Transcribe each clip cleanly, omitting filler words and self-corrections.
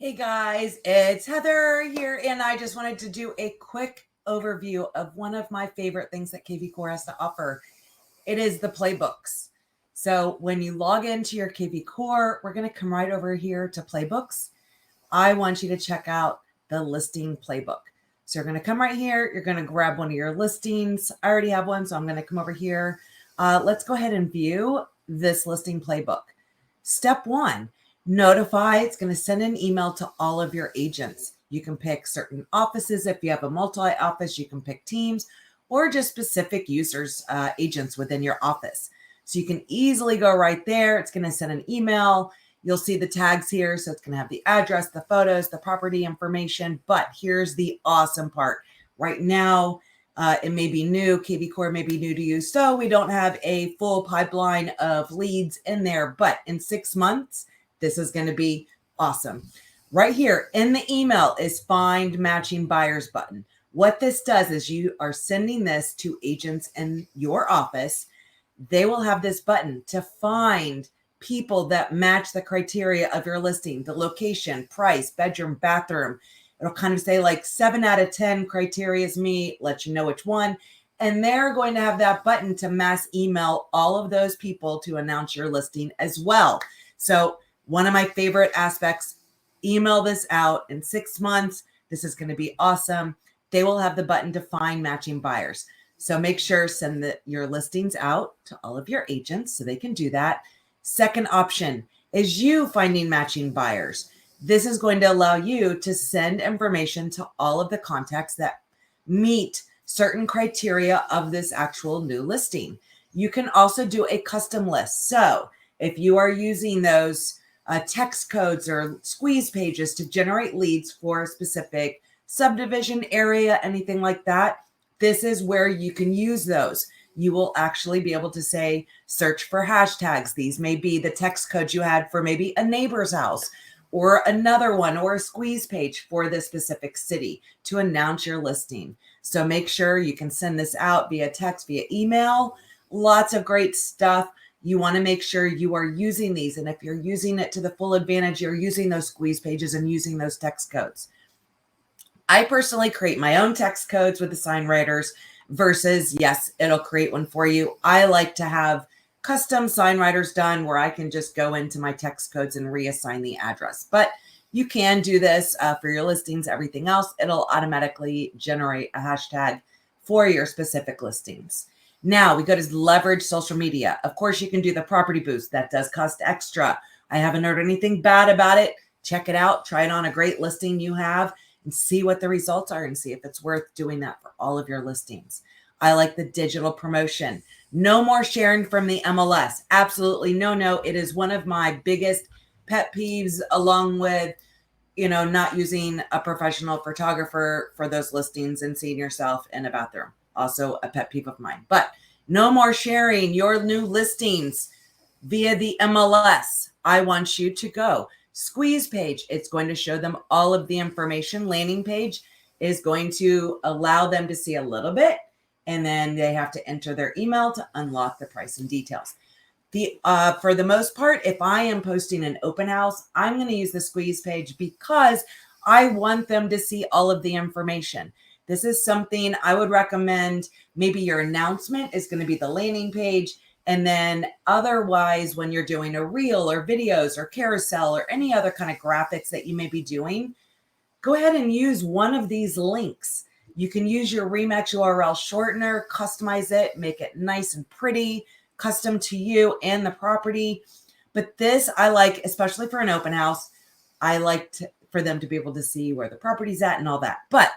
Hey guys, it's Heather here, and I just wanted to do a quick overview of one of my favorite things that kvCORE has to offer. It is the playbooks. So when you log into your kvCORE, we're going to come right over here to playbooks. I want you to check out the listing playbook. So you're going to come right here. You're going to grab one of your listings. I already have one, so I'm going to come over here. Let's go ahead and view this listing playbook. Step one, notify. It's going to send an email to all of your agents. You can pick certain offices. If you have a multi-office, you can pick teams or just specific users, agents within your office. So you can easily go right there. It's going to send an email. You'll see the tags here. So it's going to have the address, the photos, the property information. But here's the awesome part. Right now, it may be new. kvCORE may be new to you. So we don't have a full pipeline of leads in there. But in 6 months, this is going to be awesome. Right here in the email is Find Matching Buyers button. What this does is you are sending this to agents in your office. They will have this button to find people that match the criteria of your listing, the location, price, bedroom, bathroom. It'll kind of say like 7 out of 10 criteria is me, let you know which one. And they're going to have that button to mass email all of those people to announce your listing as well. So one of my favorite aspects, email this out in 6 months. This is going to be awesome. They will have the button to find matching buyers. So make sure send your listings out to all of your agents so they can do that. Second option is you finding matching buyers. This is going to allow you to send information to all of the contacts that meet certain criteria of this actual new listing. You can also do a custom list. So if you are using those text codes or squeeze pages to generate leads for a specific subdivision area, anything like that, this is where you can use those. You will actually be able to say, search for hashtags. These may be the text codes you had for maybe a neighbor's house or another one or a squeeze page for the specific city to announce your listing. So make sure you can send this out via text, via email, lots of great stuff. You want to make sure you are using these. And if you're using it to the full advantage, you're using those squeeze pages and using those text codes. I personally create my own text codes with the sign writers versus, yes, it'll create one for you. I like to have custom sign writers done where I can just go into my text codes and reassign the address. But you can do this for your listings, everything else. It'll automatically generate a hashtag for your specific listings. Now we go to leverage social media. Of course, you can do the property boost. That does cost extra. I haven't heard anything bad about it. Check it out. Try it on a great listing you have and see what the results are and see if it's worth doing that for all of your listings. I like the digital promotion. No more sharing from the MLS. Absolutely no. It is one of my biggest pet peeves, along with, not using a professional photographer for those listings and seeing yourself in a bathroom. Also a pet peeve of mine. But no more sharing your new listings via the MLS. I want you to go. Squeeze page, it's going to show them all of the information. Landing page is going to allow them to see a little bit, and then they have to enter their email to unlock the price and details. For the most part, if I am posting an open house, I'm going to use the squeeze page because I want them to see all of the information. This is something I would recommend. Maybe your announcement is going to be the landing page. And then otherwise, when you're doing a reel or videos or carousel or any other kind of graphics that you may be doing, go ahead and use one of these links. You can use your Remix URL shortener, customize it, make it nice and pretty, custom to you and the property. But this I like, especially for an open house. I like for them to be able to see where the property's at and all that. But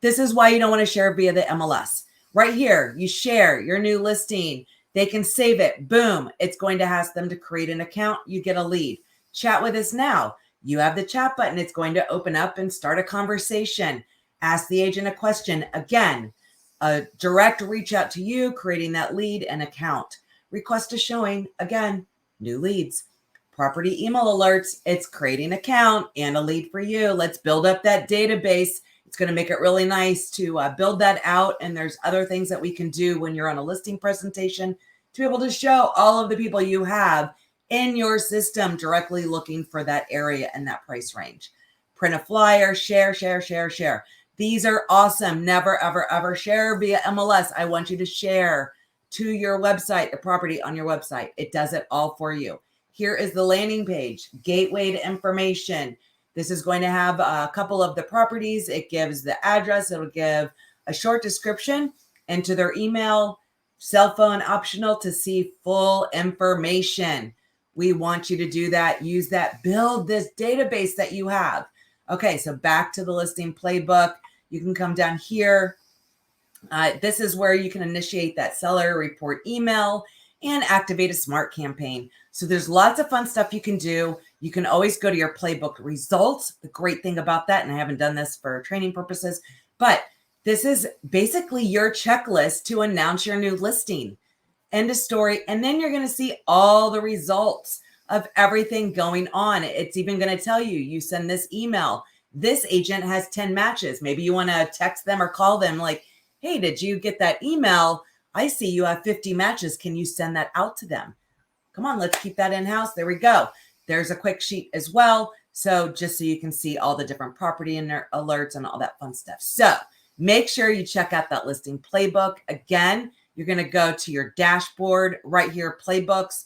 this is why you don't want to share via the MLS. Right here, you share your new listing. They can save it. Boom. It's going to ask them to create an account. You get a lead. Chat with us now. You have the chat button. It's going to open up and start a conversation. Ask the agent a question. Again, a direct reach out to you, creating that lead and account. Request a showing. Again, new leads. Property email alerts. It's creating an account and a lead for you. Let's build up that database. It's going to make it really nice to build that out. And there's other things that we can do when you're on a listing presentation to be able to show all of the people you have in your system directly looking for that area and that price range. print a flyer, share, share, share, share. These are awesome. Never, ever, ever share via MLS. I want you to share to your website, the property on your website. It does it all for you. Here is the landing page, gateway to information. This is going to have a couple of the properties. It gives the address. It'll give a short description, enter their email, cell phone optional to see full information. We want you to do that. Use that. Build this database that you have. Okay, so back to the listing playbook. You can come down here. This is where you can initiate that seller report email and activate a smart campaign. So there's lots of fun stuff you can do. You can always go to your playbook results. The great thing about that, and I haven't done this for training purposes, but this is basically your checklist to announce your new listing. End of story. And then you're going to see all the results of everything going on. It's even going to tell you, you send this email. This agent has 10 matches. Maybe you want to text them or call them like, hey, did you get that email? I see you have 50 matches. Can you send that out to them? Come on, let's keep that in-house. There we go. There's a quick sheet as well. So just so you can see all the different property alerts and all that fun stuff. So make sure you check out that listing playbook. Again, you're going to go to your dashboard right here, playbooks.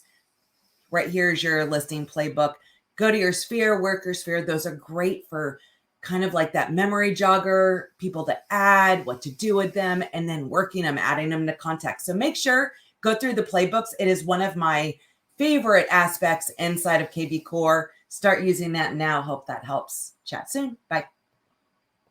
Right here is your listing playbook. Go to your sphere, worker sphere. Those are great for kind of like that memory jogger, people to add, what to do with them, and then working them, adding them to contacts. So make sure, go through the playbooks. It is one of my favorite aspects inside of kvCORE. Start using that now. Hope that helps. Chat soon. Bye.